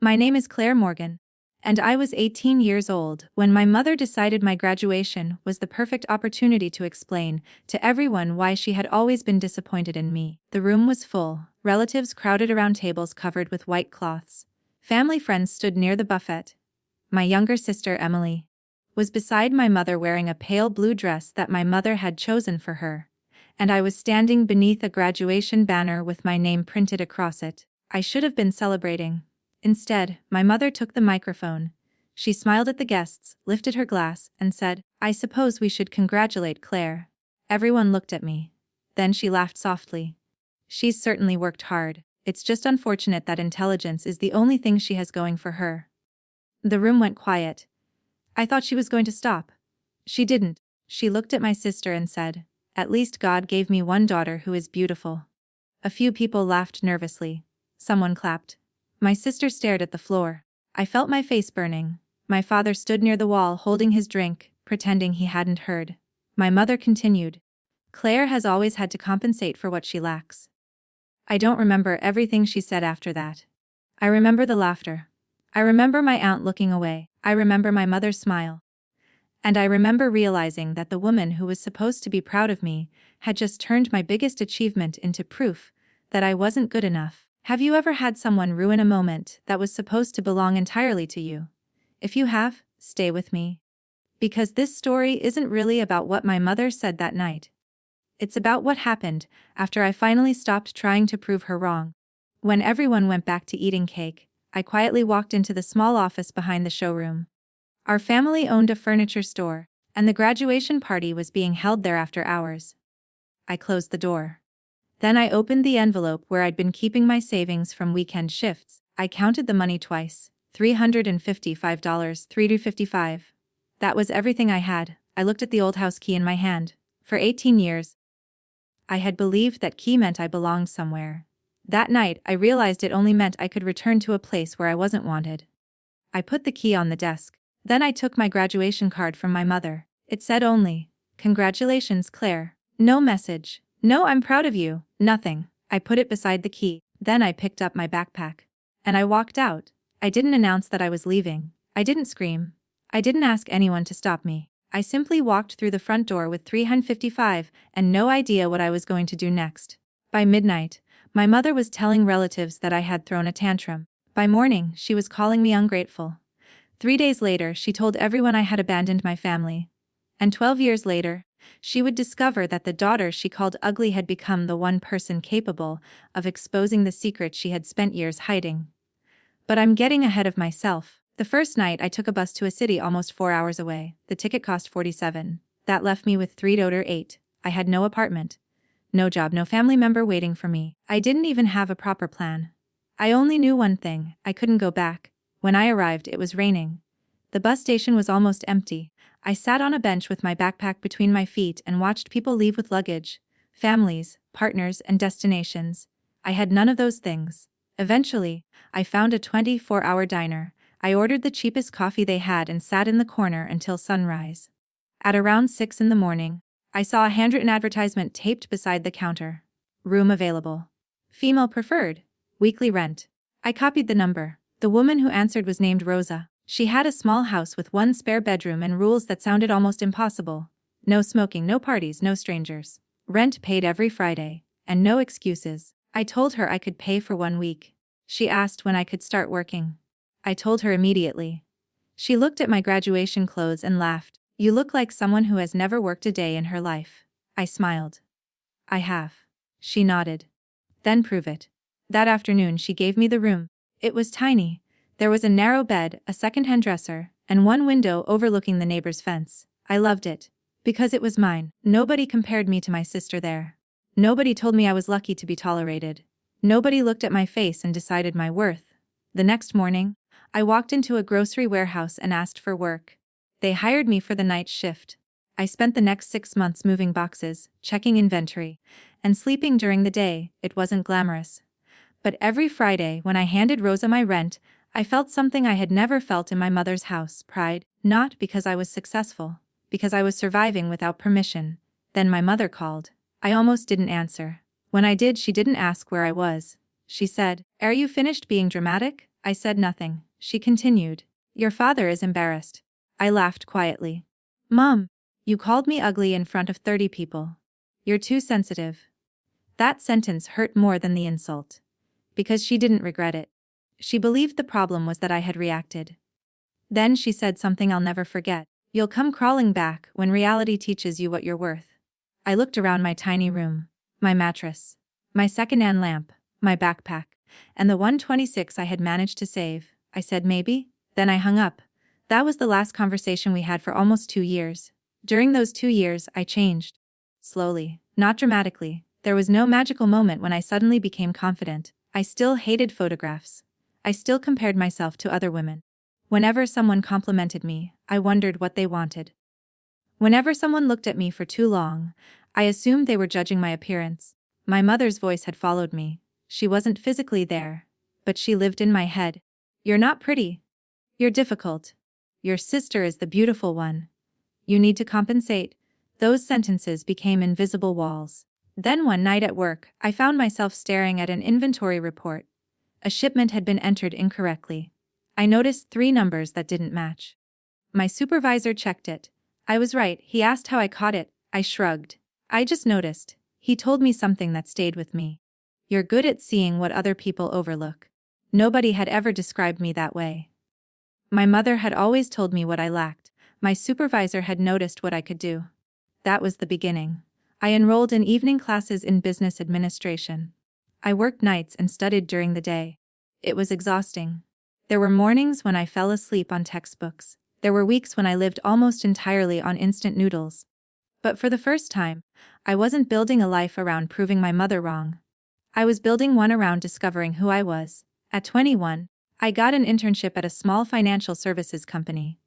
My name is Claire Morgan, and I was 18 years old when my mother decided my graduation was the perfect opportunity to explain to everyone why she had always been disappointed in me. The room was full, relatives crowded around tables covered with white cloths. Family friends stood near the buffet. My younger sister, Emily, was beside my mother wearing a pale blue dress that my mother had chosen for her, and I was standing beneath a graduation banner with my name printed across it. I should have been celebrating. Instead, my mother took the microphone. She smiled at the guests, lifted her glass, and said, "I suppose we should congratulate Claire." Everyone looked at me. Then she laughed softly. "She's certainly worked hard. It's just unfortunate that intelligence is the only thing she has going for her." The room went quiet. I thought she was going to stop. She didn't. She looked at my sister and said, "At least God gave me one daughter who is beautiful." A few people laughed nervously. Someone clapped. My sister stared at the floor. I felt my face burning. My father stood near the wall holding his drink, pretending he hadn't heard. My mother continued, "Claire has always had to compensate for what she lacks." I don't remember everything she said after that. I remember the laughter. I remember my aunt looking away. I remember my mother's smile. And I remember realizing that the woman who was supposed to be proud of me had just turned my biggest achievement into proof that I wasn't good enough. Have you ever had someone ruin a moment that was supposed to belong entirely to you? If you have, stay with me. Because this story isn't really about what my mother said that night. It's about what happened after I finally stopped trying to prove her wrong. When everyone went back to eating cake, I quietly walked into the small office behind the showroom. Our family owned a furniture store, and the graduation party was being held there after hours. I closed the door. Then I opened the envelope where I'd been keeping my savings from weekend shifts. I counted the money twice. $355, $355. That was everything I had. I looked at the old house key in my hand. For 18 years, I had believed that key meant I belonged somewhere. That night, I realized it only meant I could return to a place where I wasn't wanted. I put the key on the desk. Then I took my graduation card from my mother. It said only, "Congratulations, Claire." No message. "No, I'm proud of you." Nothing. I put it beside the key. Then I picked up my backpack. And I walked out. I didn't announce that I was leaving. I didn't scream. I didn't ask anyone to stop me. I simply walked through the front door with $355 and no idea what I was going to do next. By midnight, my mother was telling relatives that I had thrown a tantrum. By morning, she was calling me ungrateful. 3 days later, she told everyone I had abandoned my family. And 12 years later, she would discover that the daughter she called ugly had become the one person capable of exposing the secret she had spent years hiding. But I'm getting ahead of myself. The first night I took a bus to a city almost 4 hours away. The ticket cost $47. That left me with $3.08. I had no apartment, no job, no family member waiting for me. I didn't even have a proper plan. I only knew one thing: I couldn't go back. When I arrived, it was raining. The bus station was almost empty. I sat on a bench with my backpack between my feet and watched people leave with luggage, families, partners, and destinations. I had none of those things. Eventually, I found a 24-hour diner. I ordered the cheapest coffee they had and sat in the corner until sunrise. At around 6 in the morning, I saw a handwritten advertisement taped beside the counter. Room available. Female preferred. Weekly rent. I copied the number. The woman who answered was named Rosa. She had a small house with one spare bedroom and rules that sounded almost impossible. No smoking, no parties, no strangers. Rent paid every Friday. And no excuses. I told her I could pay for 1 week. She asked when I could start working. I told her immediately. She looked at my graduation clothes and laughed. "You look like someone who has never worked a day in her life." I smiled. "I have." She nodded. "Then prove it." That afternoon she gave me the room. It was tiny. There was a narrow bed, a second-hand dresser, and one window overlooking the neighbor's fence. I loved it. Because it was mine. Nobody compared me to my sister there. Nobody told me I was lucky to be tolerated. Nobody looked at my face and decided my worth. The next morning, I walked into a grocery warehouse and asked for work. They hired me for the night shift. I spent the next 6 months moving boxes, checking inventory, and sleeping during the day. It wasn't glamorous. But every Friday when I handed Rosa my rent, I felt something I had never felt in my mother's house: pride. Not because I was successful, because I was surviving without permission. Then my mother called. I almost didn't answer. When I did, she didn't ask where I was. She said, "Are you finished being dramatic?" I said nothing. She continued. Your father is embarrassed. I laughed quietly. Mom, you called me ugly in front of 30 people. You're too sensitive. That sentence hurt more than the insult. Because she didn't regret it. She believed the problem was that I had reacted. Then she said something I'll never forget. You'll come crawling back when reality teaches you what you're worth. I looked around my tiny room. My mattress. My second-hand lamp. My backpack. And the 126 I had managed to save. I said maybe. Then I hung up. That was the last conversation we had for almost 2 years. During those 2 years, I changed. Slowly, not dramatically. There was no magical moment when I suddenly became confident. I still hated photographs. I still compared myself to other women. Whenever someone complimented me, I wondered what they wanted. Whenever someone looked at me for too long, I assumed they were judging my appearance. My mother's voice had followed me. She wasn't physically there, but she lived in my head. You're not pretty. You're difficult. Your sister is the beautiful one. You need to compensate. Those sentences became invisible walls. Then one night at work, I found myself staring at an inventory report. A shipment had been entered incorrectly. I noticed 3 numbers that didn't match. My supervisor checked it. I was right. He asked how I caught it. I shrugged. I just noticed. He told me something that stayed with me. You're good at seeing what other people overlook. Nobody had ever described me that way. My mother had always told me what I lacked. My supervisor had noticed what I could do. That was the beginning. I enrolled in evening classes in business administration. I worked nights and studied during the day. It was exhausting. There were mornings when I fell asleep on textbooks. There were weeks when I lived almost entirely on instant noodles. But for the first time, I wasn't building a life around proving my mother wrong. I was building one around discovering who I was. At 21, I got an internship at a small financial services company.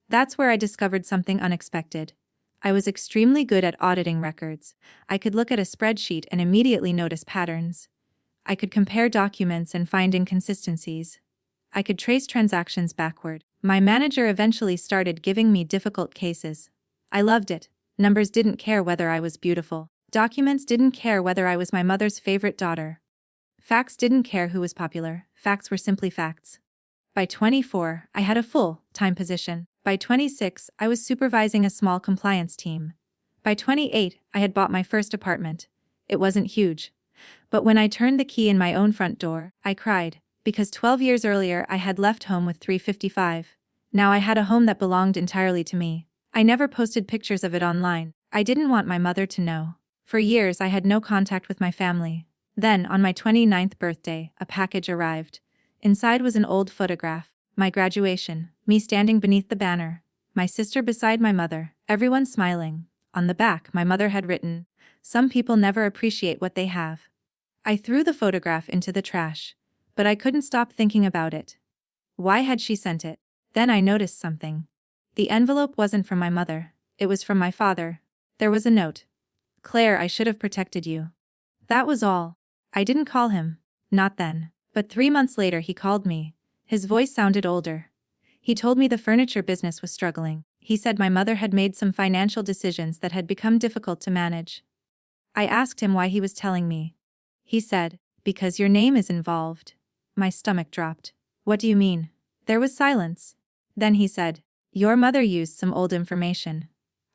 That's where I discovered something unexpected. I was extremely good at auditing records. I could look at a spreadsheet and immediately notice patterns. I could compare documents and find inconsistencies. I could trace transactions backward. My manager eventually started giving me difficult cases. I loved it. Numbers didn't care whether I was beautiful. Documents didn't care whether I was my mother's favorite daughter. Facts didn't care who was popular. Facts were simply facts. By 24, I had a full-time position. By 26, I was supervising a small compliance team. By 28, I had bought my first apartment. It wasn't huge. But when I turned the key in my own front door, I cried. Because 12 years earlier I had left home with 355. Now I had a home that belonged entirely to me. I never posted pictures of it online. I didn't want my mother to know. For years I had no contact with my family. Then, on my 29th birthday, a package arrived. Inside was an old photograph. My graduation, me standing beneath the banner. My sister beside my mother, everyone smiling. On the back my mother had written, "Some people never appreciate what they have." I threw the photograph into the trash. But I couldn't stop thinking about it. Why had she sent it? Then I noticed something. The envelope wasn't from my mother. It was from my father. There was a note. "Claire, I should have protected you." That was all. I didn't call him. Not then. But 3 months later he called me. His voice sounded older. He told me the furniture business was struggling. He said my mother had made some financial decisions that had become difficult to manage. I asked him why he was telling me. He said, "Because your name is involved." My stomach dropped. "What do you mean?" There was silence. Then he said, "Your mother used some old information."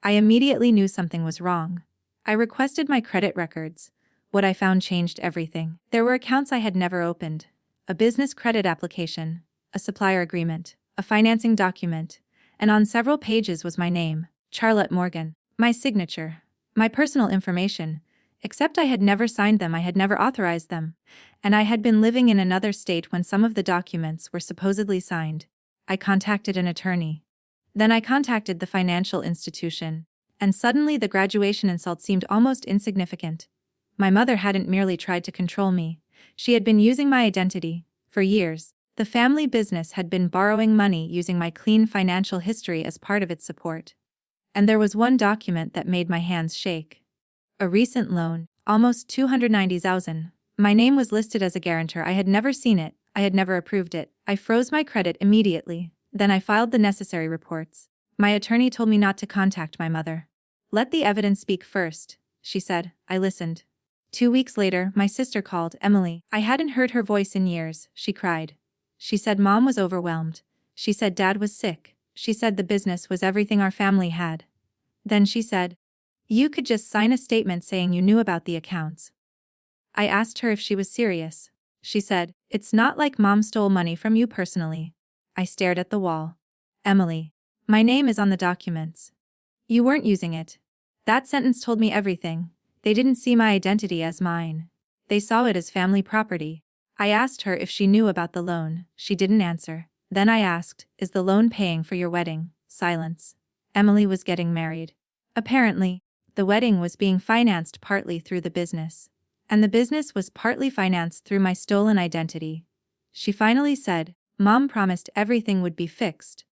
I immediately knew something was wrong. I requested my credit records. What I found changed everything. There were accounts I had never opened. A business credit application, a supplier agreement, a financing document, and on several pages was my name, Charlotte Morgan, my signature, my personal information. Except I had never signed them, I had never authorized them, and I had been living in another state when some of the documents were supposedly signed. I contacted an attorney. Then I contacted the financial institution, and suddenly the graduation insult seemed almost insignificant. My mother hadn't merely tried to control me, she had been using my identity. For years, the family business had been borrowing money using my clean financial history as part of its support. And there was one document that made my hands shake. A recent loan, almost $290,000. My name was listed as a guarantor. I had never seen it, I had never approved it. I froze my credit immediately. Then I filed the necessary reports. My attorney told me not to contact my mother. "Let the evidence speak first," she said. I listened. 2 weeks later, my sister called, Emily. I hadn't heard her voice in years. She cried. She said Mom was overwhelmed. She said Dad was sick. She said the business was everything our family had. Then she said, "You could just sign a statement saying you knew about the accounts." I asked her if she was serious. She said, "It's not like Mom stole money from you personally." I stared at the wall. "Emily, my name is on the documents. You weren't using it." That sentence told me everything. They didn't see my identity as mine. They saw it as family property. I asked her if she knew about the loan. She didn't answer. Then I asked, "Is the loan paying for your wedding?" Silence. Emily was getting married. Apparently, the wedding was being financed partly through the business. And the business was partly financed through my stolen identity. She finally said, "Mom promised everything would be fixed."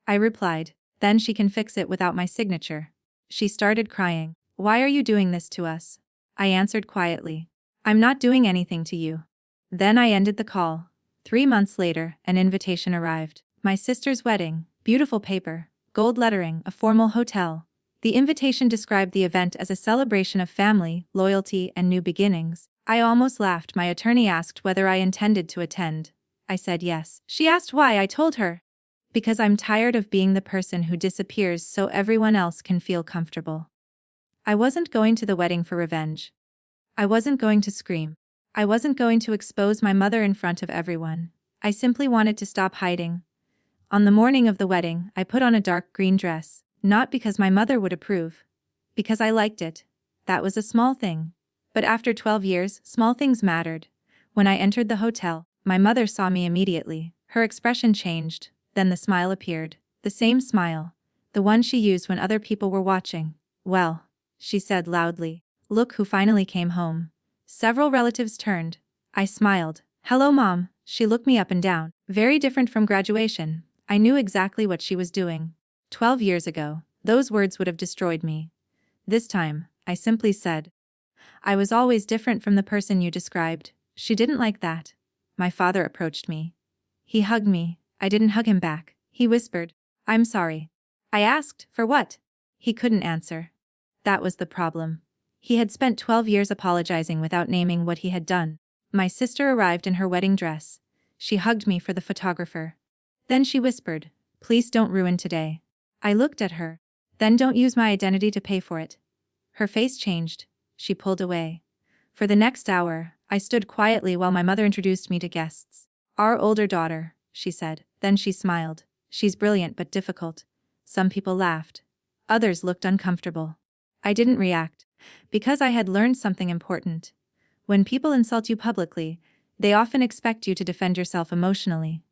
I replied, "Then she can fix it without my signature." She started crying. "Why are you doing this to us?" I answered quietly, "I'm not doing anything to you." Then I ended the call. 3 months later, an invitation arrived. My sister's wedding, beautiful paper, gold lettering, a formal hotel. The invitation described the event as a celebration of family, loyalty, and new beginnings. I almost laughed. My attorney asked whether I intended to attend. I said yes. She asked why. I told her, "Because I'm tired of being the person who disappears so everyone else can feel comfortable." I wasn't going to the wedding for revenge. I wasn't going to scream. I wasn't going to expose my mother in front of everyone. I simply wanted to stop hiding. On the morning of the wedding, I put on a dark green dress, not because my mother would approve. Because I liked it. That was a small thing. But after 12 years, small things mattered. When I entered the hotel, my mother saw me immediately. Her expression changed, then the smile appeared. The same smile. The one she used when other people were watching. "Well," she said loudly, "look who finally came home." Several relatives turned. I smiled. "Hello, Mom." She looked me up and down. Very different from graduation. I knew exactly what she was doing. 12 years ago, those words would have destroyed me. This time, I simply said, "I was always different from the person you described." She didn't like that. My father approached me. He hugged me. I didn't hug him back. He whispered, "I'm sorry." I asked, "For what?" He couldn't answer. That was the problem. He had spent 12 years apologizing without naming what he had done. My sister arrived in her wedding dress. She hugged me for the photographer. Then she whispered, "Please don't ruin today." I looked at her. "Then don't use my identity to pay for it." Her face changed. She pulled away. For the next hour, I stood quietly while my mother introduced me to guests. "Our older daughter," she said. Then she smiled. "She's brilliant but difficult." Some people laughed. Others looked uncomfortable. I didn't react, because I had learned something important. When people insult you publicly, they often expect you to defend yourself emotionally.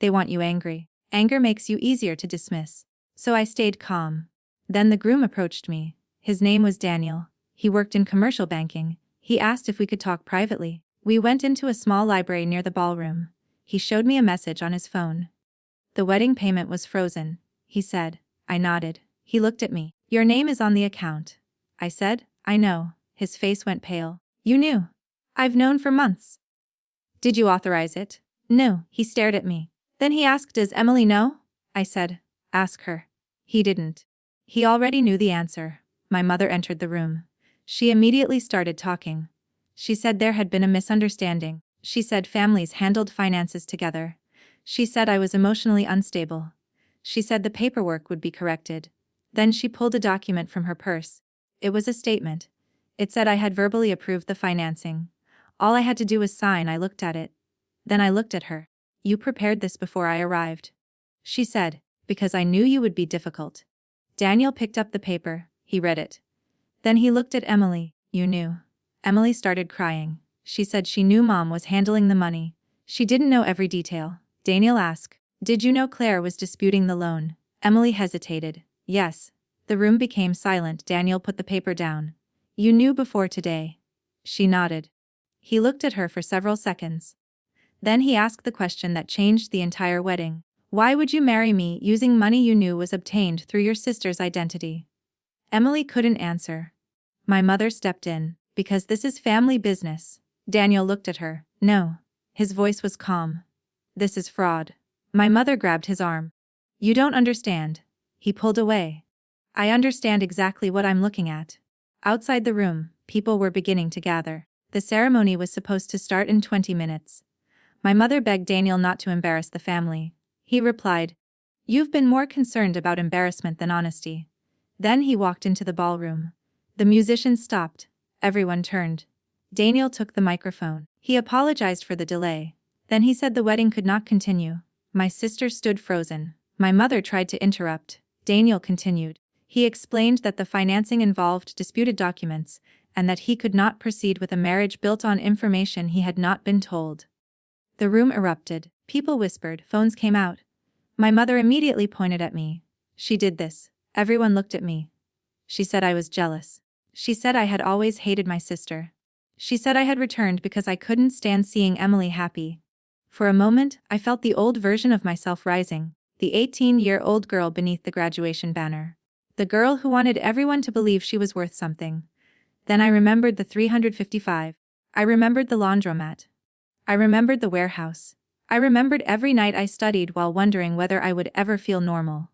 They want you angry. Anger makes you easier to dismiss. So I stayed calm. Then the groom approached me. His name was Daniel. He worked in commercial banking. He asked if we could talk privately. We went into a small library near the ballroom. He showed me a message on his phone. "The wedding payment was frozen," he said. I nodded. He looked at me. "Your name is on the account." I said, "I know." His face went pale. "You knew?" "I've known for months." "Did you authorize it?" "No." He stared at me. Then he asked, "Does Emily know?" I said, "Ask her." He didn't. He already knew the answer. My mother entered the room. She immediately started talking. She said there had been a misunderstanding. She said families handled finances together. She said I was emotionally unstable. She said the paperwork would be corrected. Then she pulled a document from her purse. It was a statement. It said I had verbally approved the financing. All I had to do was sign. I looked at it. Then I looked at her. "You prepared this before I arrived." She said, "Because I knew you would be difficult." Daniel picked up the paper. He read it. Then he looked at Emily. "You knew." Emily started crying. She said she knew Mom was handling the money. She didn't know every detail. Daniel asked, "Did you know Claire was disputing the loan?" Emily hesitated. "Yes." The room became silent. Daniel put the paper down. "You knew before today?" She nodded. He looked at her for several seconds. Then he asked the question that changed the entire wedding. "Why would you marry me using money you knew was obtained through your sister's identity?" Emily couldn't answer. My mother stepped in. "Because this is family business." Daniel looked at her. "No." His voice was calm. "This is fraud." My mother grabbed his arm. "You don't understand." He pulled away. "I understand exactly what I'm looking at." Outside the room, people were beginning to gather. The ceremony was supposed to start in 20 minutes. My mother begged Daniel not to embarrass the family. He replied, "You've been more concerned about embarrassment than honesty." Then he walked into the ballroom. The musicians stopped. Everyone turned. Daniel took the microphone. He apologized for the delay. Then he said the wedding could not continue. My sister stood frozen. My mother tried to interrupt. Daniel continued. He explained that the financing involved disputed documents, and that he could not proceed with a marriage built on information he had not been told. The room erupted. People whispered. Phones came out. My mother immediately pointed at me. She did this. Everyone looked at me. She said I was jealous. She said I had always hated my sister. She said I had returned because I couldn't stand seeing Emily happy. For a moment, I felt the old version of myself rising, the 18-year-old girl beneath the graduation banner. The girl who wanted everyone to believe she was worth something. Then I remembered the 355. I remembered the laundromat. I remembered the warehouse. I remembered every night I studied while wondering whether I would ever feel normal.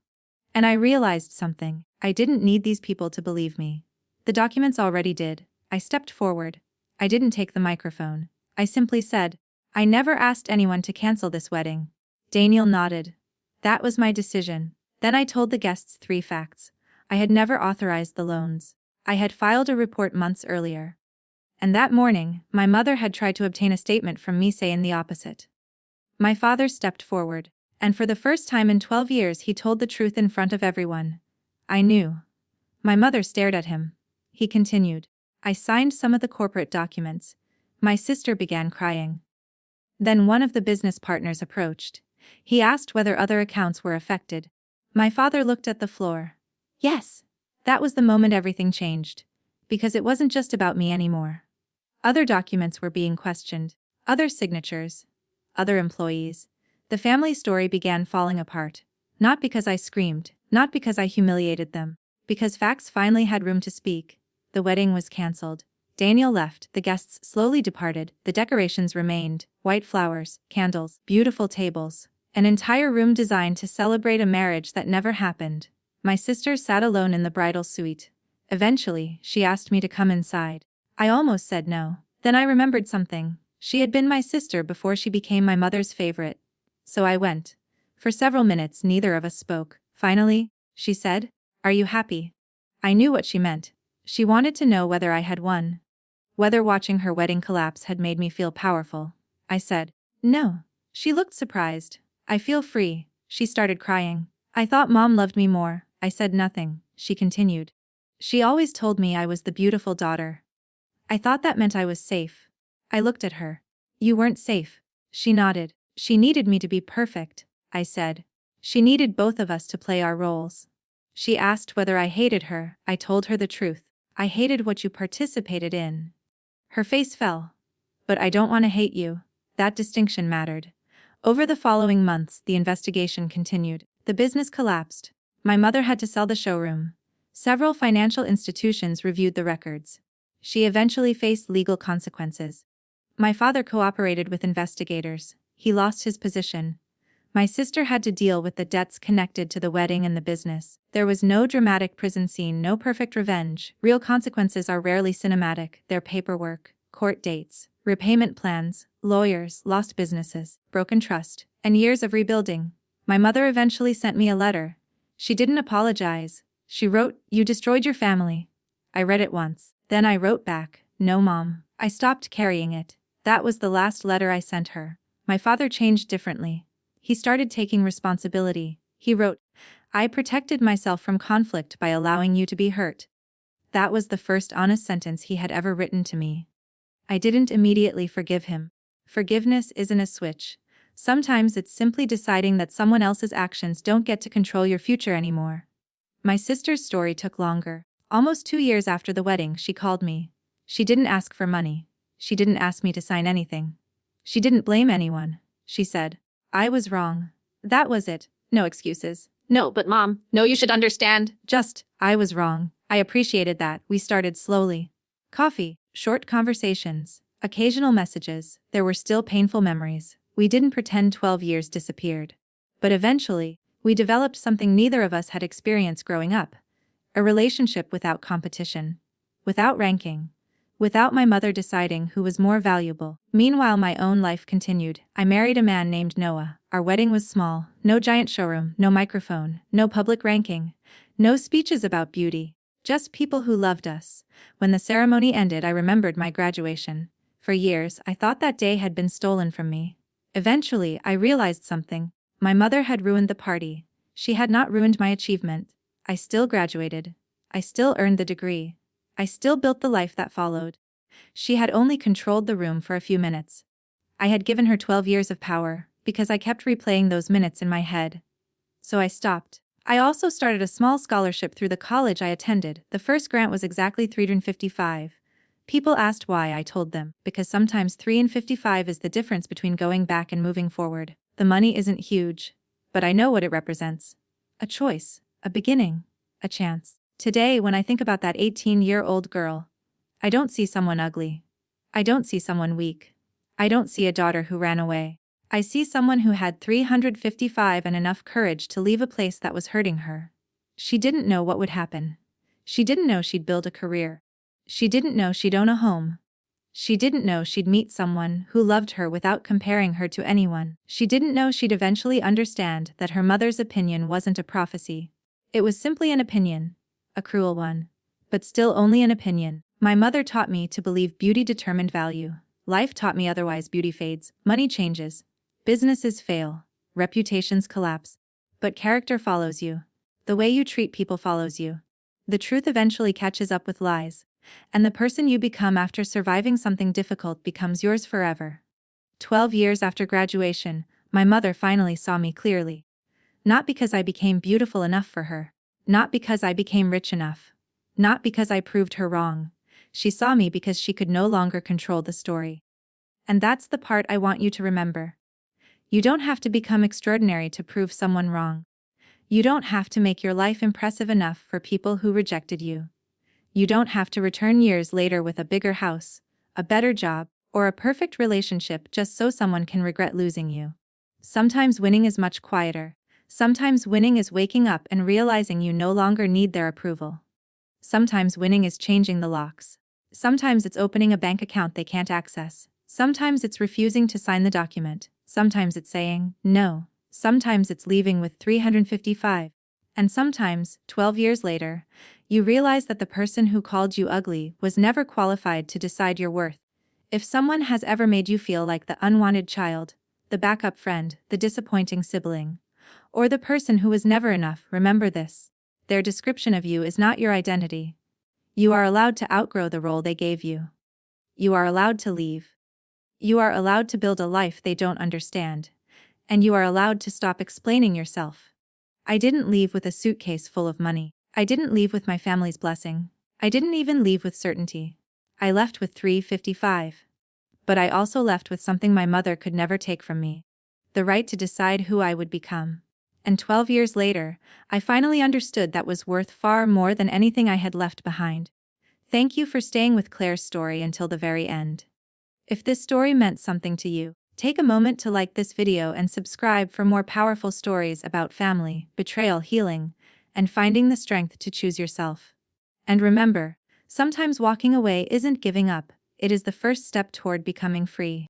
And I realized something. I didn't need these people to believe me. The documents already did. I stepped forward. I didn't take the microphone. I simply said, "I never asked anyone to cancel this wedding." Daniel nodded. That was my decision. Then I told the guests 3 facts. I had never authorized the loans. I had filed a report months earlier. And that morning, my mother had tried to obtain a statement from me saying the opposite. My father stepped forward, and for the first time in 12 years he told the truth in front of everyone. I knew. My mother stared at him. He continued. I signed some of the corporate documents. My sister began crying. Then one of the business partners approached. He asked whether other accounts were affected. My father looked at the floor. Yes. That was the moment everything changed. Because it wasn't just about me anymore. Other documents were being questioned. Other signatures. Other employees. The family story began falling apart. Not because I screamed, not because I humiliated them. Because facts finally had room to speak. The wedding was cancelled. Daniel left, the guests slowly departed, the decorations remained, white flowers, candles, beautiful tables. An entire room designed to celebrate a marriage that never happened. My sister sat alone in the bridal suite. Eventually, she asked me to come inside. I almost said no. Then I remembered something. She had been my sister before she became my mother's favorite. So I went. For several minutes neither of us spoke. Finally, she said, "Are you happy?" I knew what she meant. She wanted to know whether I had won. Whether watching her wedding collapse had made me feel powerful. I said, "No." She looked surprised. "I feel free." She started crying. "I thought Mom loved me more." I said nothing. She continued. "She always told me I was the beautiful daughter. I thought that meant I was safe." I looked at her. "You weren't safe." She nodded. "She needed me to be perfect," I said. "She needed both of us to play our roles." She asked whether I hated her. I told her the truth. "I hated what you participated in." Her face fell. "But I don't want to hate you." That distinction mattered. Over the following months, the investigation continued. The business collapsed. My mother had to sell the showroom. Several financial institutions reviewed the records. She eventually faced legal consequences. My father cooperated with investigators. He lost his position. My sister had to deal with the debts connected to the wedding and the business. There was no dramatic prison scene, no perfect revenge. Real consequences are rarely cinematic. They're paperwork, court dates, repayment plans, lawyers, lost businesses, broken trust, and years of rebuilding. My mother eventually sent me a letter. She didn't apologize. She wrote, "You destroyed your family." I read it once. Then I wrote back, "No, Mom." I stopped carrying it. That was the last letter I sent her. My father changed differently. He started taking responsibility. He wrote, "I protected myself from conflict by allowing you to be hurt." That was the first honest sentence he had ever written to me. I didn't immediately forgive him. Forgiveness isn't a switch. Sometimes it's simply deciding that someone else's actions don't get to control your future anymore. My sister's story took longer. Almost 2 years after the wedding, she called me. She didn't ask for money. She didn't ask me to sign anything. She didn't blame anyone. She said, "I was wrong." That was it. No excuses. No, but Mom, no, you should understand. Just, I was wrong. I appreciated that. We started slowly. Coffee, short conversations, occasional messages. There were still painful memories. We didn't pretend 12 years disappeared. But eventually, we developed something neither of us had experienced growing up. A relationship without competition. Without ranking. without my mother deciding who was more valuable. Meanwhile, my own life continued. I married a man named Noah. Our wedding was small, no giant showroom, no microphone, no public ranking, no speeches about beauty, just people who loved us. When the ceremony ended, I remembered my graduation. For years, I thought that day had been stolen from me. Eventually, I realized something. My mother had ruined the party. She had not ruined my achievement. I still graduated. I still earned the degree. I still built the life that followed. She had only controlled the room for a few minutes. I had given her 12 years of power, because I kept replaying those minutes in my head. So I stopped. I also started a small scholarship through the college I attended. The first grant was exactly $355. People asked why. I told them, because sometimes $355 is the difference between going back and moving forward. The money isn't huge, but I know what it represents. A choice, a beginning, a chance. Today, when I think about that 18-year-old girl, I don't see someone ugly. I don't see someone weak. I don't see a daughter who ran away. I see someone who had $355 and enough courage to leave a place that was hurting her. She didn't know what would happen. She didn't know she'd build a career. She didn't know she'd own a home. She didn't know she'd meet someone who loved her without comparing her to anyone. She didn't know she'd eventually understand that her mother's opinion wasn't a prophecy. It was simply an opinion. A cruel one. But still only an opinion. My mother taught me to believe beauty determined value. Life taught me otherwise. Beauty fades, money changes, businesses fail, reputations collapse. But character follows you. The way you treat people follows you. The truth eventually catches up with lies. And the person you become after surviving something difficult becomes yours forever. 12 years after graduation, my mother finally saw me clearly. Not because I became beautiful enough for her. Not because I became rich enough. Not because I proved her wrong. She saw me because she could no longer control the story. And that's the part I want you to remember. You don't have to become extraordinary to prove someone wrong. You don't have to make your life impressive enough for people who rejected you. You don't have to return years later with a bigger house, a better job, or a perfect relationship just so someone can regret losing you. Sometimes winning is much quieter. Sometimes winning is waking up and realizing you no longer need their approval. Sometimes winning is changing the locks. Sometimes it's opening a bank account they can't access. Sometimes it's refusing to sign the document. Sometimes it's saying no. Sometimes it's leaving with $355. And sometimes, 12 years later, you realize that the person who called you ugly was never qualified to decide your worth. If someone has ever made you feel like the unwanted child, the backup friend, the disappointing sibling, or the person who was never enough, remember this. Their description of you is not your identity. You are allowed to outgrow the role they gave you. You are allowed to leave. You are allowed to build a life they don't understand. And you are allowed to stop explaining yourself. I didn't leave with a suitcase full of money. I didn't leave with my family's blessing. I didn't even leave with certainty. I left with $355. But I also left with something my mother could never take from me. The right to decide who I would become. And 12 years later, I finally understood that was worth far more than anything I had left behind. Thank you for staying with Claire's story until the very end. If this story meant something to you, take a moment to like this video and subscribe for more powerful stories about family, betrayal, healing, and finding the strength to choose yourself. And remember, sometimes walking away isn't giving up, it is the first step toward becoming free.